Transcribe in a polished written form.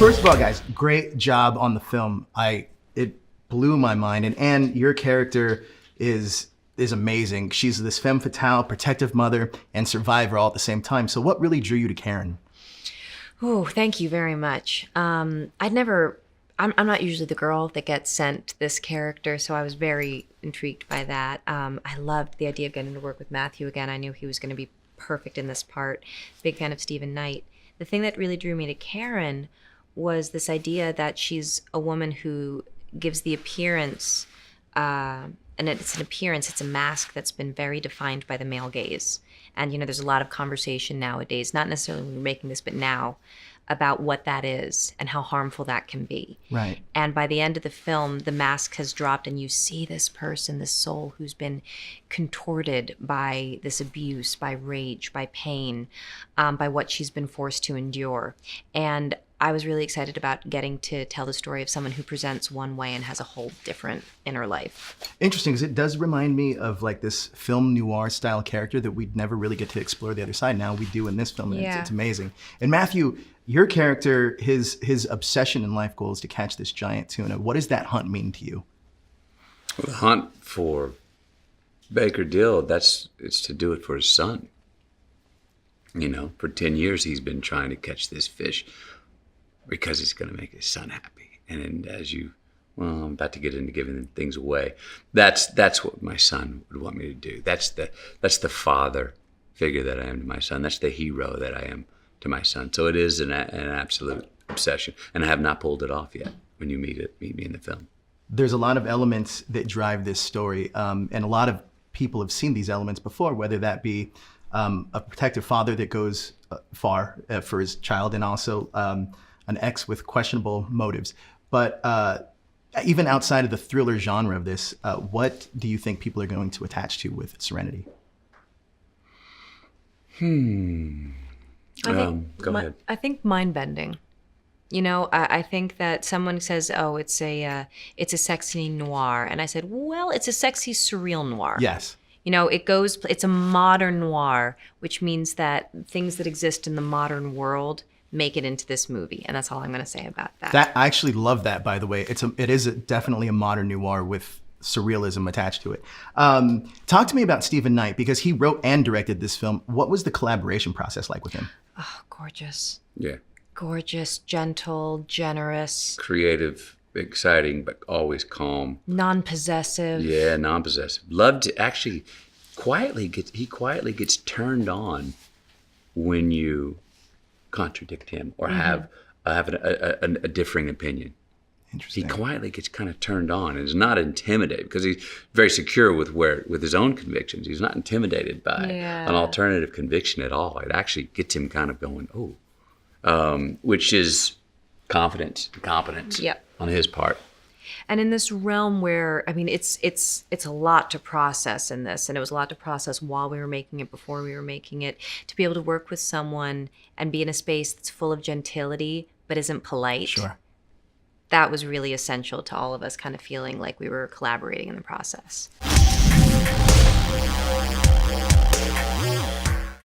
First of all, guys, great job on the film. It blew my mind, and Anne, your character is amazing. She's this femme fatale, protective mother, and survivor all at the same time. So what really drew you to Karen? Oh, thank you very much. I'm not usually the girl that gets sent this character, so I was very intrigued by that. I loved the idea of getting to work with Matthew again. I knew he was going to be perfect in this part. Big fan of Stephen Knight. The thing that really drew me to Karen was this idea that she's a woman who gives the appearance, and it's an appearance, it's a mask that's been very defined by the male gaze. And, there's a lot of conversation nowadays, not necessarily when we're making this, but now, about what that is and how harmful that can be. Right. And by the end of the film, the mask has dropped and you see this person, this soul who's been contorted by this abuse, by rage, by pain, by what she's been forced to endure. And I was really excited about getting to tell the story of someone who presents one way and has a whole different inner life. Interesting, because it does remind me of like this film noir style character that we'd never really get to explore the other side. Now we do in this film, and it's amazing. And Matthew, your character, his obsession and life goal is to catch this giant tuna. What does that hunt mean to you? Well, the hunt for Baker Dill, it's to do it for his son. For 10 years he's been trying to catch this fish because it's going to make his son happy. And I'm about to get into giving things away. That's what my son would want me to do. That's the father figure that I am to my son. That's the hero that I am to my son. So it is an absolute obsession, and I have not pulled it off yet. When you meet me in the film, there's a lot of elements that drive this story, and a lot of people have seen these elements before, whether that be a protective father that goes far for his child, and also an ex with questionable motives. But even outside of the thriller genre of this, what do you think people are going to attach to with Serenity? Go ahead. I think mind-bending. I think that someone says, "Oh, it's a sexy noir," and I said, "Well, it's a sexy surreal noir." Yes. It's a modern noir, which means that things that exist in the modern world make it into this movie, and that's all I'm going to say about that. I actually love that, by the way. It is definitely a modern noir with surrealism attached to it. Talk to me about Stephen Knight, because he wrote and directed this film. What was the collaboration process like with him? Oh, gorgeous. Yeah. Gorgeous, gentle, generous. Creative, exciting, but always calm. Non-possessive. Yeah, non-possessive. Loved to actually quietly gets turned on when you contradict him or have a differing opinion. Interesting. He quietly gets kind of turned on and is not intimidated, because he's very secure with his own convictions. He's not intimidated by an alternative conviction at all. It actually gets him kind of going, which is confidence and competence on his part. And in this realm where, it's a lot to process in this, and it was a lot to process while we were making it, before we were making it, to be able to work with someone and be in a space that's full of gentility but isn't polite. Sure. That was really essential to all of us kind of feeling like we were collaborating in the process.